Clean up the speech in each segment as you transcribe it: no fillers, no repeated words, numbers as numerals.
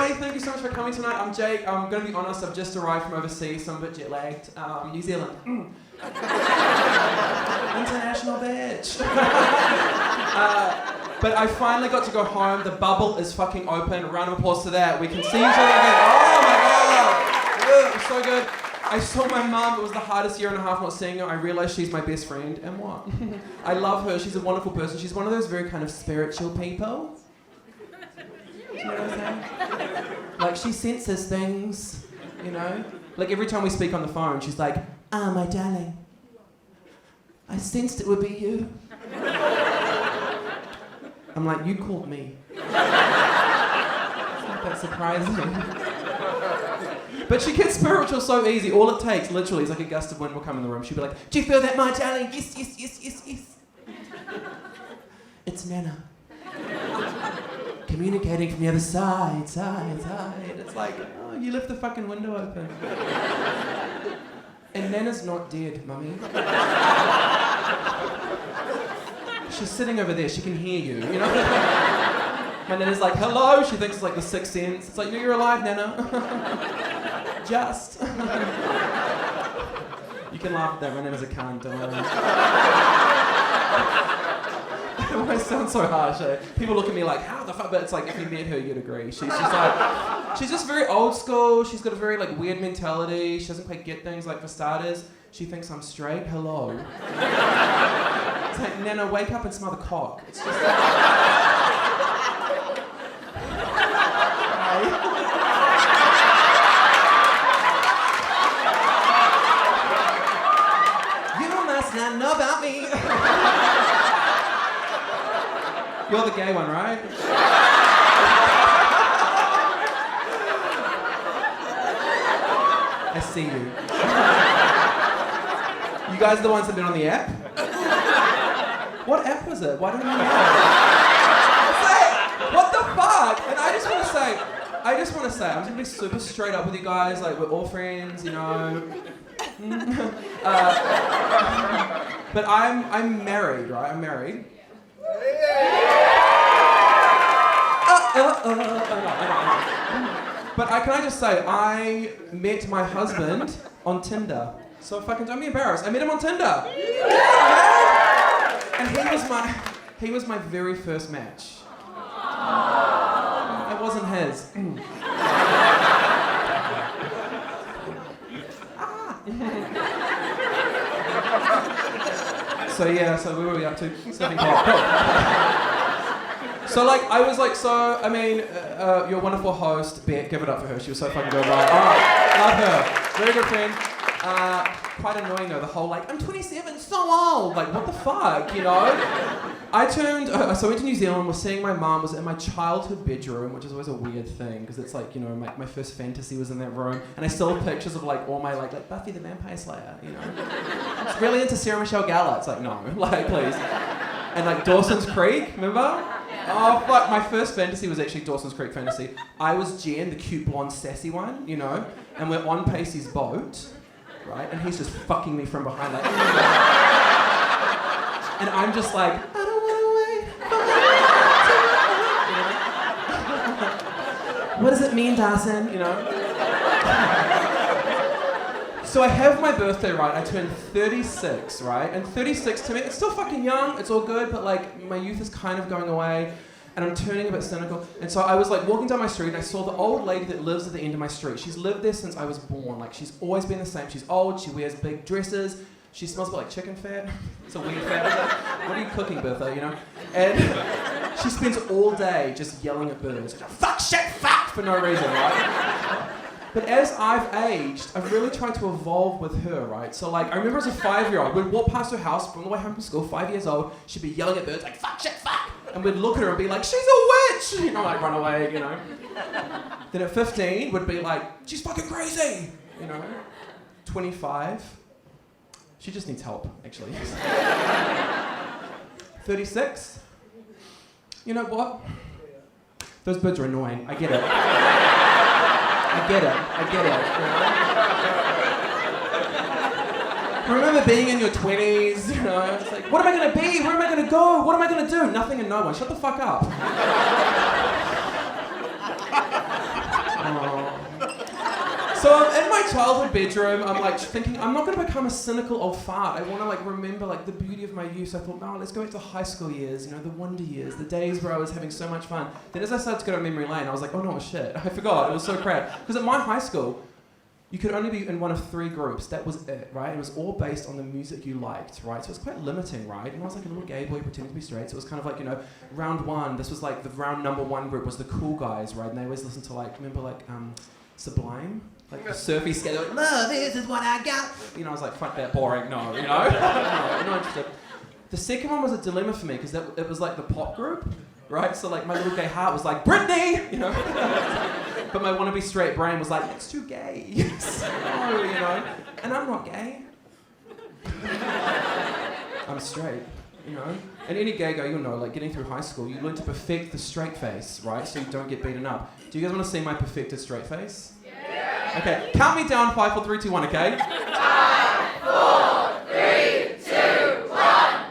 everybody. Thank you so much for coming tonight. I'm Jake. I'm going to be honest, I've just arrived from overseas, so I'm a bit jet lagged. New Zealand. International bitch. But I finally got to go home. The bubble is fucking open. Round of applause to that. We can see each other again. Oh my god. It was so good. I saw my mum. It was the hardest year and a half not seeing her. I realised she's my best friend. And what? I love her. She's a wonderful person. She's one of those very kind of spiritual people. Do you know what I'm saying? Like, she senses things, you know? Like, every time we speak on the phone, she's like, my darling, I sensed it would be you. I'm like, you called me. It's not that surprising. But she gets spiritual so easy. All it takes, literally, is like a gust of wind will come in the room. She'll be like, do you feel that, my darling? Yes, yes, yes, yes, yes. It's Nana. Communicating from the other side. It's like, oh, you left the fucking window open. And Nana's not dead, mummy. She's sitting over there, she can hear you, you know? My Nana's like, hello, she thinks it's like the Sixth Sense. It's like, no, you're alive, Nana. Just. You can laugh at that, my Nana's a cunt, don't worry. It always sounds so harsh, eh? People look at me like, how the fuck? But it's like, if you met her, you'd agree. She's just like, she's just very old school. She's got a very like weird mentality. She doesn't quite get things. Like, for starters, she thinks I'm straight. Hello. It's like, Nana, wake up and smell the cock. It's just like, you must not know about me. You're the gay one, right? I see you. You guys are the ones that have been on the app? What app was it? Why don't you know? What the fuck? And I just want to say, I'm just gonna be super straight up with you guys. Like, we're all friends, you know. But I'm married, right? I'm married. But can I just say, I met my husband on Tinder. So fucking don't be embarrassed. I met him on Tinder. Yeah, and he was my very first match. It wasn't his. So where were we up to? Sniffing cock. So like, I was like, your wonderful host, Beck, give it up for her. She was so fucking good. Like, love her. Very good friend. Quite annoying though, the whole like, I'm 27, so old. Like, what the fuck, you know? So I went to New Zealand, was seeing my mum, was in my childhood bedroom, which is always a weird thing, because it's like, you know, my first fantasy was in that room, and I still have pictures of like all my like Buffy the Vampire Slayer, you know? It's really into Sarah Michelle Gellar. It's like, no, like, please. And like Dawson's Creek, remember? Oh fuck, my first fantasy was actually Dawson's Creek fantasy. I was Jen, the cute blonde sassy one, you know, and we're on Pacey's boat, right, and he's just fucking me from behind like, and I'm just like, I don't want to wait for you know? What does it mean, Dawson, you know? So I have my birthday, right? I turned 36, right? And 36 to me, it's still fucking young, it's all good, but like my youth is kind of going away and I'm turning a bit cynical. And so I was like walking down my street and I saw the old lady that lives at the end of my street. She's lived there since I was born. Like, she's always been the same. She's old, she wears big dresses, she smells a bit like chicken fat. It's a weird fat, is it? What are you cooking, Bertha, you know? And she spends all day just yelling at birds. Fuck, shit, fuck, for no reason, right? But as I've aged, I've really tried to evolve with her, right? So like, I remember as a 5-year-old, we'd walk past her house on the way home from school, 5 years old, she'd be yelling at birds like, fuck, shit, fuck! And we'd look at her and be like, she's a witch! You know, like run away, you know? Then at 15, we'd be like, she's fucking crazy! You know? 25, she just needs help, actually. 36, you know what? Those birds are annoying, I get it. I get it. I remember being in your 20s, you know, it's like, what am I going to be? Where am I going to go? What am I going to do? Nothing and no one. Shut the fuck up. So I'm in my childhood bedroom, I'm like thinking, I'm not gonna become a cynical old fart. I wanna like remember like the beauty of my youth. So I thought, no, let's go back to high school years, you know, the wonder years, the days where I was having so much fun. Then as I started to go down memory lane, I was like, oh no, shit, I forgot, it was so crap. Because at my high school, you could only be in one of 3 groups, that was it, right? It was all based on the music you liked, right? So it was quite limiting, right? And I was like a little gay boy pretending to be straight, so it was kind of like, you know, round 1, this was like the round number 1 group was the cool guys, right? And they always listened to like, remember like Sublime? Like the surfy skate, like, love, this is what I got. You know, I was like, fuck that, boring, no, you know? No, not interested. The second one was a dilemma for me, because it was like the pop group, right? So like my little gay heart was like, Britney, you know? But my wannabe straight brain was like, it's too gay. So, you know? And I'm not gay. I'm straight, you know? And any gay guy, you'll know, like getting through high school, you learn to perfect the straight face, right? So you don't get beaten up. Do you guys want to see my perfected straight face? Yeah. Okay, count me down, 5, 4, 3, 2, 1, okay? 5, 4, 3, 2, 1.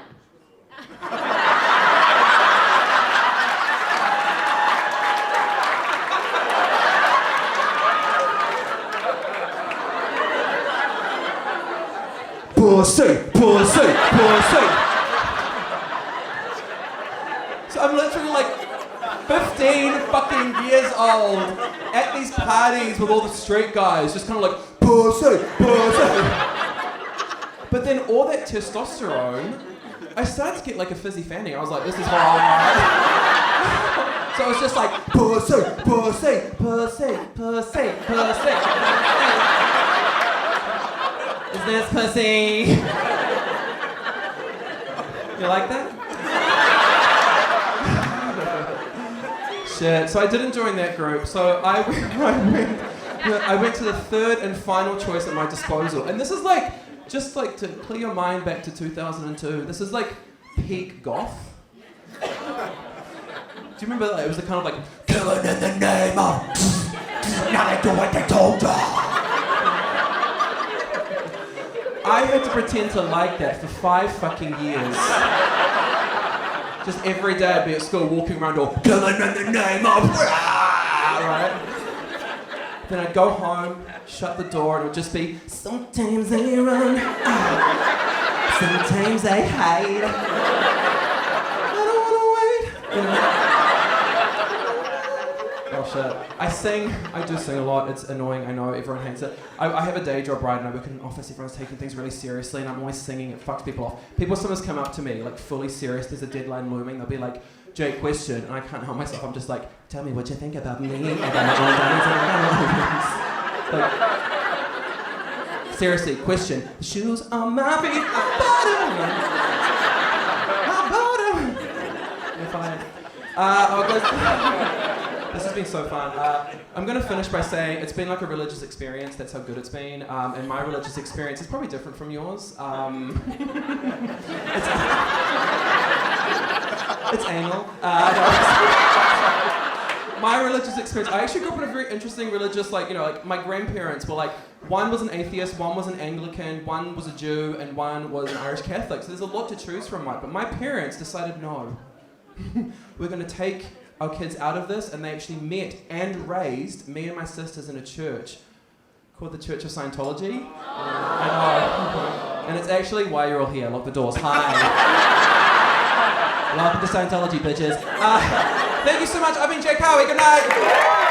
Pussy, pussy, pussy. So I'm literally like 15 fucking years old at these parties with all the straight guys, just kind of like, pussy, pussy. But then all that testosterone, I started to get like a fizzy fanny. I was like, this is horrible. So I was just like, pussy, pussy, pussy, pussy, pussy. Is this pussy? You like that? Shit. So I didn't join that group. So I went to the third and final choice at my disposal. And this is like, just like to clear your mind back to 2002. This is like peak goth. Do you remember that? It was the kind of like, killing in the name of, now they do what they told you. I had to pretend to like that for 5 fucking years. Just every day I'd be at school walking around all, killing in the name of, right? Then I'd go home, shut the door, and it would just be, sometimes they run, sometimes they hide. I don't wanna wait. You know? Oh shit. I do sing a lot, it's annoying, I know, everyone hates it. I have a day job, right, and I work in an office, everyone's taking things really seriously, and I'm always singing, it fucks people off. People sometimes come up to me, like fully serious, there's a deadline looming, they'll be like, Jake, question, and I can't help myself, I'm just like, tell me what you think about me, like, seriously, question, the shoes on my feet, I bought them. You're fine. This has been so fun. I'm going to finish by saying it's been like a religious experience. That's how good it's been. And my religious experience is probably different from yours. It's anal. My religious experience, I actually grew up in a very interesting religious, like, you know, like my grandparents were like, one was an atheist, one was an Anglican, one was a Jew, and one was an Irish Catholic. So there's a lot to choose from, right? But my parents decided, no, we're going to take our kids out of this, and they actually met and raised me and my sisters in a church called the Church of Scientology. I know. And it's actually why you're all here. Lock the doors. Hi. Welcome to Scientology, bitches. Thank you so much. I've been Jake Howie. Good night.